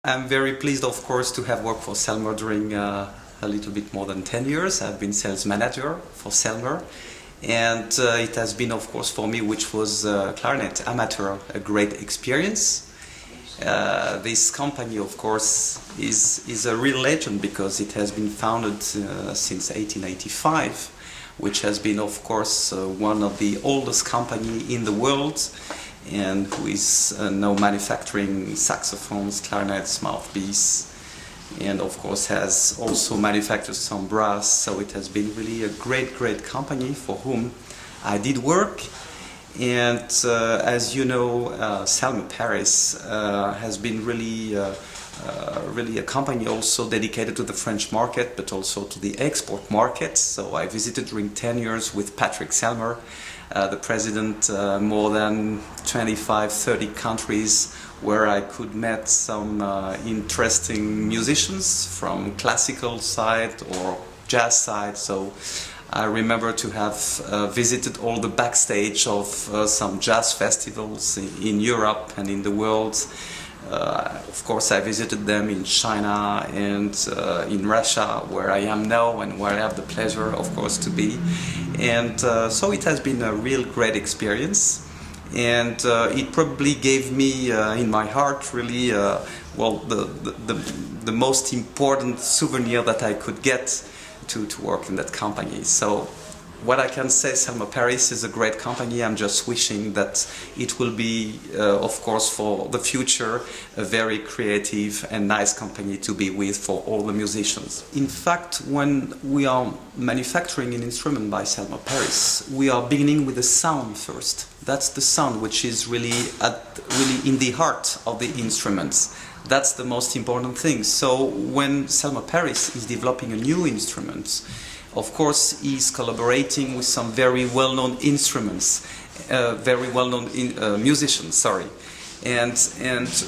I'm very pleased, of course, to have worked for Selmer during a little bit more than 10 years. I've been sales manager for Selmer, and it has been, of course, for me, which was clarinet amateur, a great experience. This company, of course, is a real legend because it has been founded since 1885, which has been, of course, one of the oldest company in the world, and who is now manufacturing saxophones, clarinets, mouthpiece, and of course has also manufactured some brass. So it has been really a great company for whom I did work. And as you know, Selmer Paris has been really a company also dedicated to the French market, but also to the export market. So I visited during 10 years with Patrick Selmer, the president, more than 25-30 countries, where I could meet some interesting musicians from classical side or jazz side. So I remember to have visited all the backstage of some jazz festivals in Europe and in the world. Of course, I visited them in China and in Russia, where I am now and where I have the pleasure, of course, to be. And so it has been a real great experience. And it probably gave me in my heart really well the most important souvenir that I could get to work in that company. So what I can say, Selmer Paris is a great company. I'm just wishing that it will be, of course, for the future, a very creative and nice company to be with for all the musicians. In fact, when we are manufacturing an instrument by Selmer Paris, we are beginning with the sound first. That's the sound which is really in the heart of the instruments. That's the most important thing. So when Selmer Paris is developing a new instrument, of course, he's collaborating with some very well-known instruments, very well-known musicians. Sorry, and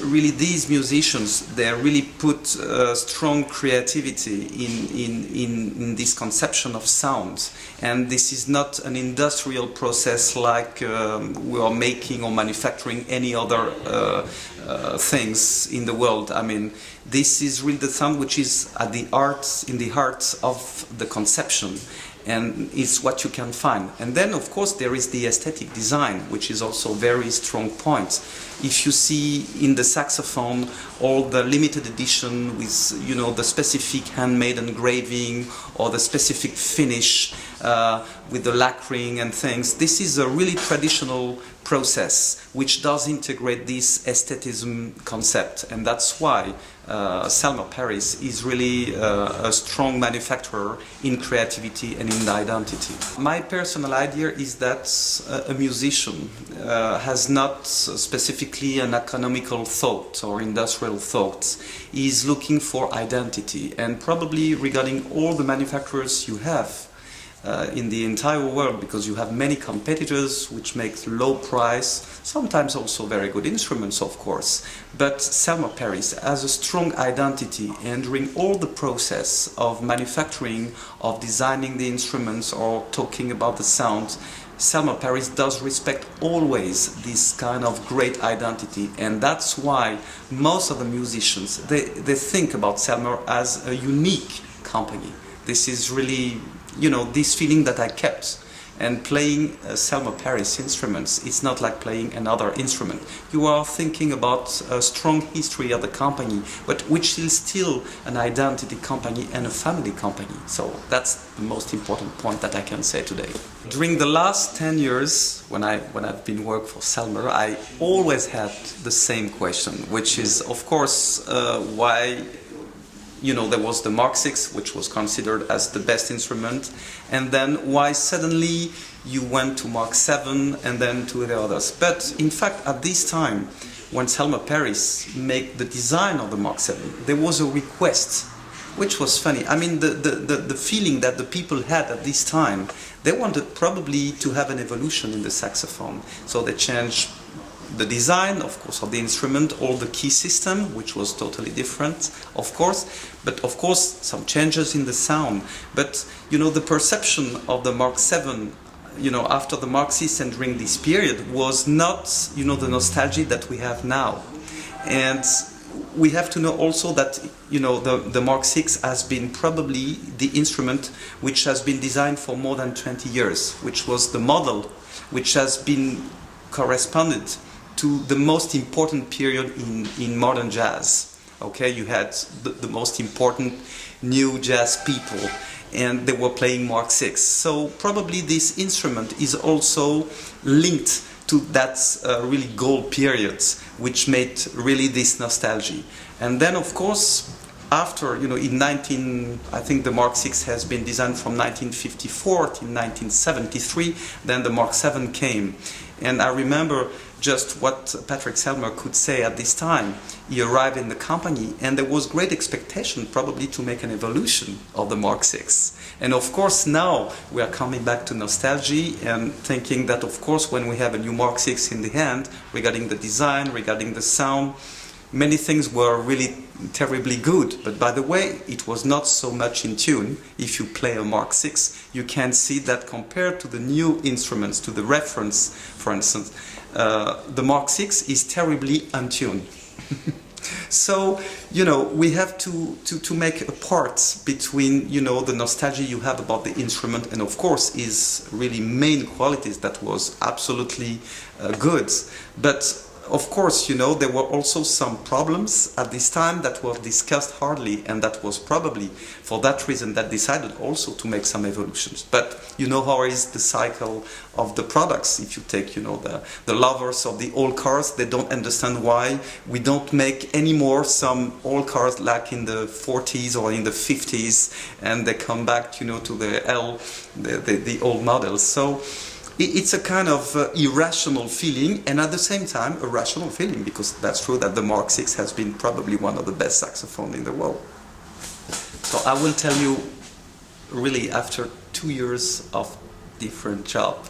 really these musicians, they really put strong creativity in this conception of sound. And this is not an industrial process like we are making or manufacturing any other things in the world. I mean, this is really the sound which is at the in the heart of the conception, and it's what you can find. And then, of course, there is the aesthetic design, which is also a very strong point. If you see in the saxophone all the limited edition with, you know, the specific handmade engraving or the specific finish with the lacquering and things, this is a really traditional process which does integrate this aesthetism concept, and that's why Selmer Paris is really a strong manufacturer in creativity and in identity. My personal idea is that a musician has not specifically an economical thought or industrial thought. He is looking for identity, and probably regarding all the manufacturers you have in the entire world, because you have many competitors which make low price, sometimes also very good instruments, of course. But Selmer Paris has a strong identity, and during all the process of manufacturing, of designing the instruments or talking about the sound, Selmer Paris does respect always this kind of great identity, and that's why most of the musicians, they think about Selmer as a unique company. This is really, you know, this feeling that I kept. And playing Selmer Paris instruments, it's not like playing another instrument. You are thinking about a strong history of the company, but which is still an identity company and a family company. So that's the most important point that I can say today. During the last 10 years, when I've been working for Selmer, I always had the same question, which is, of course, why, you know, there was the Mark VI, which was considered as the best instrument, and then why suddenly you went to Mark VII and then to the others. But in fact, at this time, when Selmer Paris made the design of the Mark VII, there was a request, which was funny. I mean, the feeling that the people had at this time, they wanted probably to have an evolution in the saxophone. So they changed the design, of course, of the instrument, all the key system, which was totally different, of course, but of course some changes in the sound. But, you know, the perception of the Mark VII, you know, after the Mark VI and during this period was not, you know, the nostalgia that we have now. And we have to know also that, you know, the Mark VI has been probably the instrument which has been designed for more than 20 years, which was the model which has been corresponded to the most important period in modern jazz. Okay, you had the most important new jazz people, and they were playing Mark VI. So probably this instrument is also linked to that really gold period, which made really this nostalgia. And then, of course, after, you know, I think the Mark VI has been designed from 1954 to 1973, then the Mark VII came. And I remember just what Patrick Selmer could say at this time. He arrived in the company, and there was great expectation probably to make an evolution of the Mark VI. And of course now we are coming back to nostalgia and thinking that, of course, when we have a new Mark VI in the hand, regarding the design, regarding the sound, many things were really terribly good. But by the way, it was not so much in tune. If you play a Mark VI, you can see that compared to the new instruments, to the reference, for instance, the Mark VI is terribly untuned. So, you know, we have to make a part between, you know, the nostalgia you have about the instrument and, of course, his really main qualities that was absolutely good. But of course, you know, there were also some problems at this time that were discussed hardly, and that was probably for that reason that decided also to make some evolutions. But you know how is the cycle of the products. If you take, you know, the lovers of the old cars, they don't understand why we don't make anymore some old cars like in the 40s or in the 50s, and they come back, you know, to the old models. So it's a kind of irrational feeling, and at the same time a rational feeling, because that's true that the Mark VI has been probably one of the best saxophones in the world. So I will tell you, really, after 2 years of different job,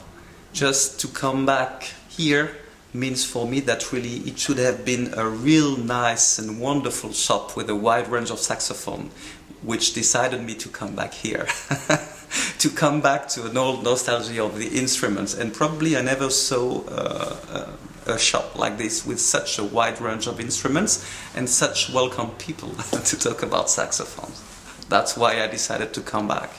just to come back here means for me that really it should have been a real nice and wonderful shop with a wide range of saxophone, which decided me to come back here. To come back to an old nostalgia of the instruments, and probably I never saw a shop like this with such a wide range of instruments and such welcome people to talk about saxophones. That's why I decided to come back.